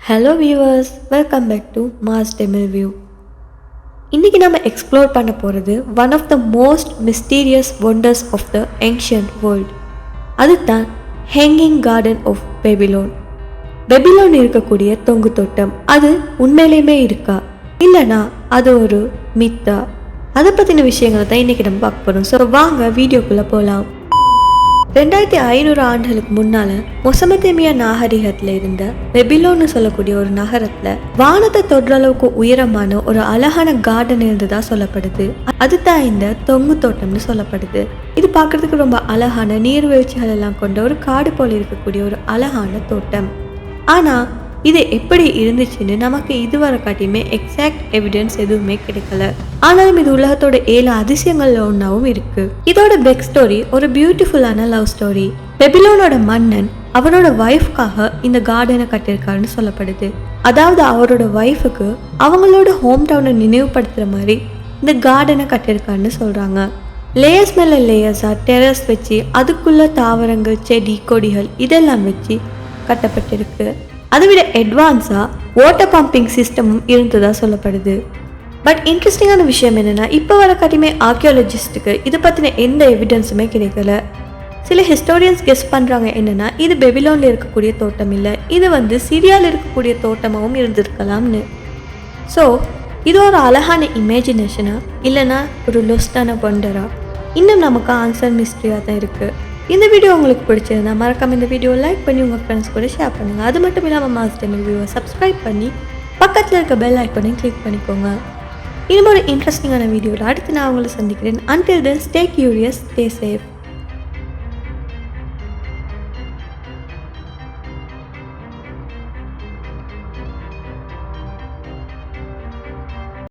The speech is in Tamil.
Hello viewers, welcome back to mass Tamil view. இன்றைக்கி நம்ம எக்ஸ்ப்ளோர் பண்ண போகிறது one of the most mysterious wonders of the ancient world. அதுதான் hanging garden of Babylon. Babylon இருக்கக்கூடிய தொங்கு தோட்டம் அது உண்மையிலேயுமே இருக்கா, இல்லைனா அது ஒரு மித்தா? அதை பற்றின விஷயங்களை தான் இன்றைக்கி நம்ம பார்க்க போகிறோம். ஸோ வாங்க வீடியோக்குள்ளே போகலாம். 2500 ஆண்டுகளுக்கு முன்னால மொசமெத்தேமியா நாகரிகத்துல இருந்த பெபிலோன்னு சொல்லக்கூடிய ஒரு நகரத்துல வானத்தை தொடுற அளவுக்கு உயரமான ஒரு அழகான கார்டன் இருந்ததா சொல்லப்படுது. அதுதான் இந்த தொங்கு தோட்டம்னு சொல்லப்படுது. இது பார்க்கறதுக்கு ரொம்ப அழகான நீர்வீழ்ச்சிகள் எல்லாம் கொண்ட ஒரு காடு போல இருக்கக்கூடிய ஒரு அழகான தோட்டம். ஆனா இது எப்படி இருந்துச்சுன்னு நமக்கு இதுவரை காட்டியுமே எக்ஸாக்ட் எவிடன்ஸ் எதுவுமே கிடைக்கல. ஆனாலும் இது உலகத்தோட 7 அதிசயங்கள்ல ஒன்றாவும் இருக்கு. இதோட பெக் ஸ்டோரி ஒரு பியூட்டிஃபுல்லான லவ் ஸ்டோரி. பெபிலோனோட மன்னன் அவரோட ஒய்ஃப்காக இந்த கார்டனை கட்டியிருக்காருன்னு சொல்லப்படுது. அதாவது அவரோட ஒய்ஃபுக்கு அவங்களோட ஹோம் டவுனை நினைவுபடுத்துற மாதிரி இந்த கார்டனை கட்டியிருக்காருன்னு சொல்றாங்க. லேயர்ஸ் மேல லேயர்ஸா டெரஸ் வச்சு அதுக்குள்ள தாவரங்கள், செடி, கொடிகள் இதெல்லாம் வச்சு கட்டப்பட்டிருக்கு. அதை விட அட்வான்ஸாக வாட்டர் பம்பிங் சிஸ்டமும் இருந்ததாக சொல்லப்படுது. பட் இன்ட்ரெஸ்டிங்கான விஷயம் என்னென்னா, இப்போ வர காட்டியுமே ஆர்கியாலஜிஸ்ட்டுக்கு இதை பற்றின எந்த எவிடன்ஸுமே கிடைக்கல. சில ஹிஸ்டோரியன்ஸ் கெஸ் பண்ணுறாங்க என்னென்னா, இது பெபிலோனில் இருக்கக்கூடிய தோட்டம் இல்லை, இது சிரியாவில் இருக்கக்கூடிய தோட்டமாகவும் இருந்திருக்கலாம்னு. ஸோ இது ஒரு அழகான இமேஜினேஷனா இல்லைனா ஒரு லொஸ்டான ஒண்டரா? இன்னும் நமக்கு ஆன்சர் மிஸ்ட்ரியாக தான் இருக்குது. இந்த வீடியோ உங்களுக்கு பிடிச்சிருந்தா மறக்காம இந்த வீடியோ லைக் பண்ணி உங்கள் ஃப்ரெண்ட்ஸ் கூட ஷேர் பண்ணுங்கள். அது மட்டும் இல்லாமல் மாஸ் டெமில் வியூவை சப்ஸ்கிரைப் பண்ணி பக்கத்தில் இருக்க பெல் ஐக்கானையும் கிளிக் பண்ணிக்கோங்க. இன்னும் ஒரு இன்ட்ரெஸ்டிங்கான வீடியோவில் அடுத்து நான் உங்களை சந்திக்கிறேன். Until then, stay curious, stay safe.